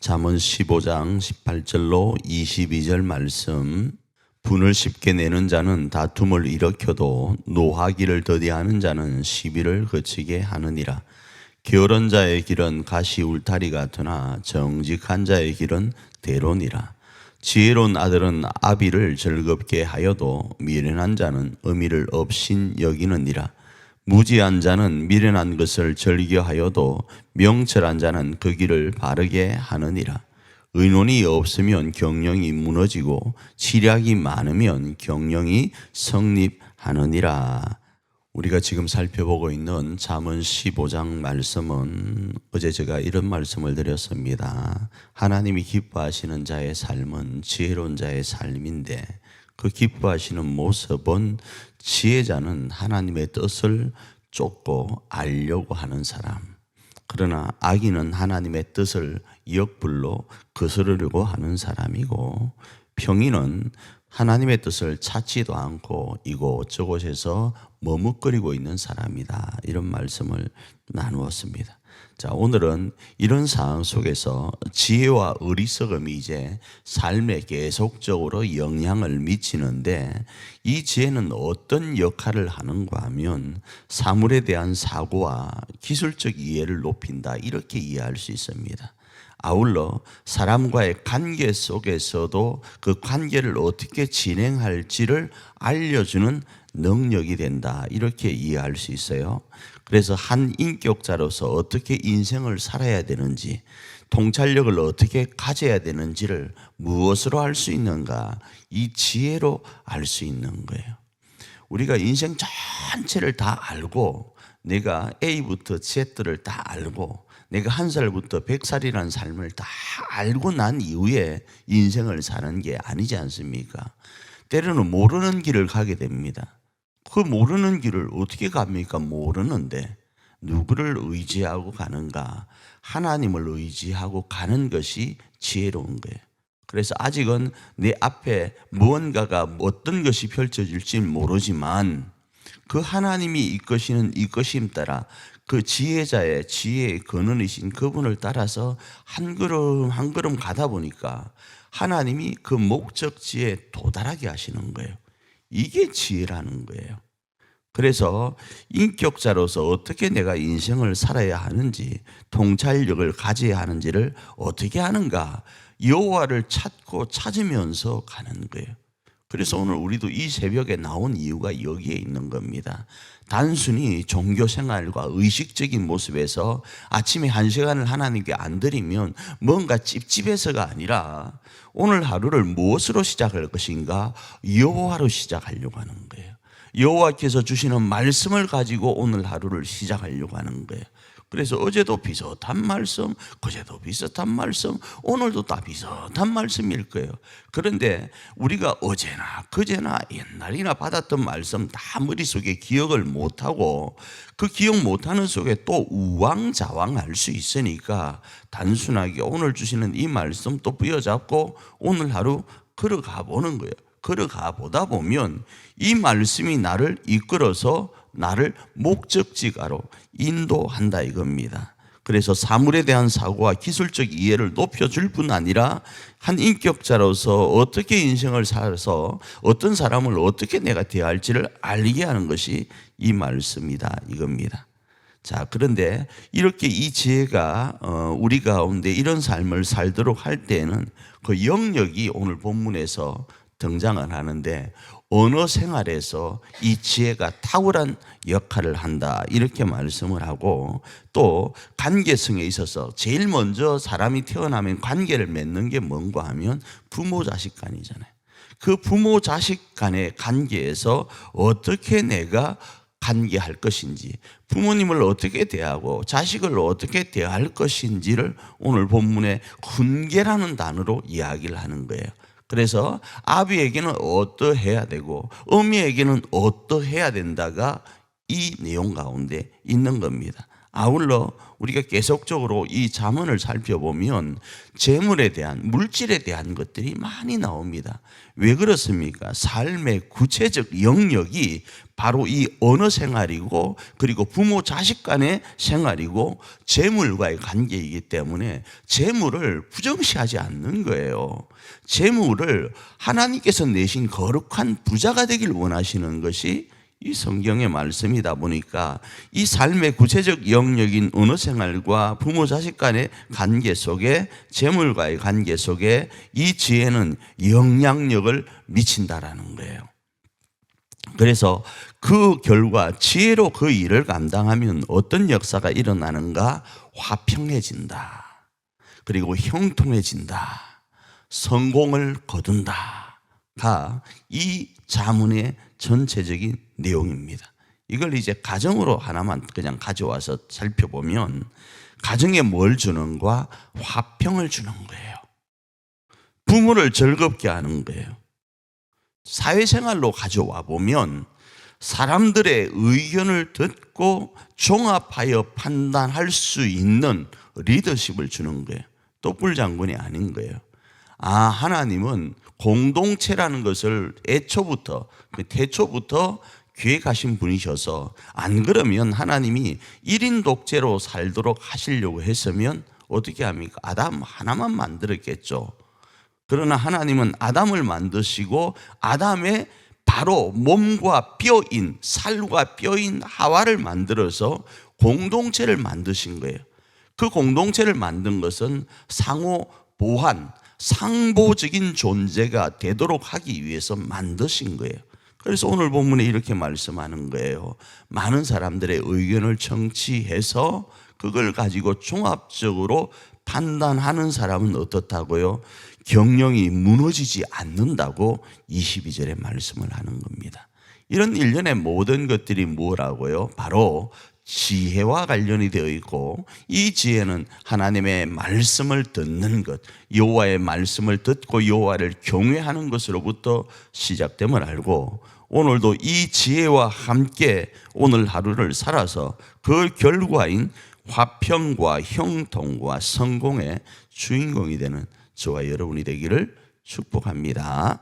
잠언 15장 18절로 22절 말씀. 분을 쉽게 내는 자는 다툼을 일으켜도 노하기를 더디하는 자는 시비를 그치게 하느니라. 게으른 자의 길은 가시 울타리 같으나 정직한 자의 길은 대로니라. 지혜로운 아들은 아비를 즐겁게 하여도 미련한 자는 의미를 없인 여기느니라. 무지한 자는 미련한 것을 즐겨하여도 명철한 자는 그 길을 바르게 하느니라. 의논이 없으면 경영이 무너지고 치략이 많으면 경영이 성립하느니라. 우리가 지금 살펴보고 있는 잠언 15장 말씀은 어제 제가 이런 말씀을 드렸습니다. 하나님이 기뻐하시는 자의 삶은 지혜로운 자의 삶인데, 그 기뻐하시는 모습은 지혜자는 하나님의 뜻을 쫓고 알려고 하는 사람, 그러나 악인은 하나님의 뜻을 역불로 거스르려고 하는 사람이고, 평인은 하나님의 뜻을 찾지도 않고 이곳저곳에서 머뭇거리고 있는 사람이다. 이런 말씀을 나누었습니다. 자, 오늘은 이런 상황 속에서 지혜와 어리석음이 이제 삶에 계속적으로 영향을 미치는데, 이 지혜는 어떤 역할을 하는가 하면 사물에 대한 사고와 기술적 이해를 높인다, 이렇게 이해할 수 있습니다. 아울러 사람과의 관계 속에서도 그 관계를 어떻게 진행할지를 알려주는 능력이 된다, 이렇게 이해할 수 있어요. 그래서 한 인격자로서 어떻게 인생을 살아야 되는지, 통찰력을 어떻게 가져야 되는지를 무엇으로 알 수 있는가? 이 지혜로 알 수 있는 거예요. 우리가 인생 전체를 다 알고, 내가 A부터 Z를 다 알고, 내가 1살부터 100살이라는 삶을 다 알고 난 이후에 인생을 사는 게 아니지 않습니까? 때로는 모르는 길을 가게 됩니다. 그 모르는 길을 어떻게 갑니까? 모르는데 누구를 의지하고 가는가? 하나님을 의지하고 가는 것이 지혜로운 거예요. 그래서 아직은 내 앞에 무언가가 어떤 것이 펼쳐질지 모르지만 그 하나님이 이끄시는 이끄심 따라, 그 지혜자의 지혜의 근원이신 그분을 따라서 한 걸음 한 걸음 가다 보니까 하나님이 그 목적지에 도달하게 하시는 거예요. 이게 지혜라는 거예요. 그래서 인격자로서 어떻게 내가 인생을 살아야 하는지, 통찰력을 가져야 하는지를 어떻게 하는가? 여호와를 찾고 찾으면서 가는 거예요. 그래서 오늘 우리도 이 새벽에 나온 이유가 여기에 있는 겁니다. 단순히 종교생활과 의식적인 모습에서 아침에 1시간을 하나님께 안 드리면 뭔가 찝찝해서가 아니라, 오늘 하루를 무엇으로 시작할 것인가? 여호와로 시작하려고 하는 거예요. 여호와께서 주시는 말씀을 가지고 오늘 하루를 시작하려고 하는 거예요. 그래서 어제도 비슷한 말씀, 그제도 비슷한 말씀, 오늘도 다 비슷한 말씀일 거예요. 그런데 우리가 어제나 그제나 옛날이나 받았던 말씀 다 머릿속에 기억을 못하고, 그 기억 못하는 속에 또 우왕좌왕할 수 있으니까 단순하게 오늘 주시는 이 말씀 또 부여잡고 오늘 하루 걸어가 보는 거예요. 걸어가 보다 보면 이 말씀이 나를 이끌어서 나를 목적지가로 인도한다, 이겁니다. 그래서 사물에 대한 사고와 기술적 이해를 높여줄 뿐 아니라 한 인격자로서 어떻게 인생을 살아서 어떤 사람을 어떻게 내가 대할지를 알게 하는 것이 이 말씀이다, 이겁니다. 자, 그런데 이렇게 이 지혜가 우리 가운데 이런 삶을 살도록 할 때에는 그 영역이 오늘 본문에서 등장을 하는데, 언어 생활에서 이 지혜가 탁월한 역할을 한다, 이렇게 말씀을 하고, 또 관계성에 있어서 제일 먼저 사람이 태어나면 관계를 맺는 게 뭔가 하면 부모 자식 간이잖아요. 그 부모 자식 간의 관계에서 어떻게 내가 관계할 것인지, 부모님을 어떻게 대하고 자식을 어떻게 대할 것인지를 오늘 본문에 훈계라는 단어로 이야기를 하는 거예요. 그래서 아비에게는 어떠해야 되고 어미에게는 어떠해야 된다가 이 내용 가운데 있는 겁니다. 아울러 우리가 계속적으로 이 잠언을 살펴보면 재물에 대한, 물질에 대한 것들이 많이 나옵니다. 왜 그렇습니까? 삶의 구체적 영역이 바로 이 언어 생활이고, 그리고 부모 자식 간의 생활이고 재물과의 관계이기 때문에 재물을 부정시하지 않는 거예요. 재물을 하나님께서 내신 거룩한 부자가 되길 원하시는 것이 이 성경의 말씀이다 보니까 이 삶의 구체적 영역인 언어 생활과 부모 자식 간의 관계 속에, 재물과의 관계 속에 이 지혜는 영향력을 미친다라는 거예요. 그래서 그 결과 지혜로 그 일을 감당하면 어떤 역사가 일어나는가? 화평해진다. 그리고 형통해진다. 성공을 거둔다가 이 자문의 전체적인 내용입니다. 이걸 이제 가정으로 하나만 그냥 가져와서 살펴보면 가정에 뭘 주는가? 화평을 주는 거예요. 부모를 즐겁게 하는 거예요. 사회생활로 가져와 보면 사람들의 의견을 듣고 종합하여 판단할 수 있는 리더십을 주는 거예요. 똑불 장군이 아닌 거예요. 하나님은 공동체라는 것을 애초부터, 태초부터 계획하신 분이셔서, 안 그러면 하나님이 1인 독재로 살도록 하시려고 했으면 어떻게 합니까? 아담 하나만 만들었겠죠. 그러나 하나님은 아담을 만드시고 아담의 바로 몸과 뼈인, 살과 뼈인 하와를 만들어서 공동체를 만드신 거예요. 그 공동체를 만든 것은 상호 보완, 상보적인 존재가 되도록 하기 위해서 만드신 거예요. 그래서 오늘 본문에 이렇게 말씀하는 거예요. 많은 사람들의 의견을 청취해서 그걸 가지고 종합적으로 판단하는 사람은 어떻다고요? 경영이 무너지지 않는다고 22절에 말씀을 하는 겁니다. 이런 일련의 모든 것들이 뭐라고요? 바로 지혜와 관련이 되어 있고, 이 지혜는 하나님의 말씀을 듣는 것, 여호와의 말씀을 듣고 여호와를 경외하는 것으로부터 시작됨을 알고, 오늘도 이 지혜와 함께 오늘 하루를 살아서 그 결과인 화평과 형통과 성공의 주인공이 되는 저와 여러분이 되기를 축복합니다.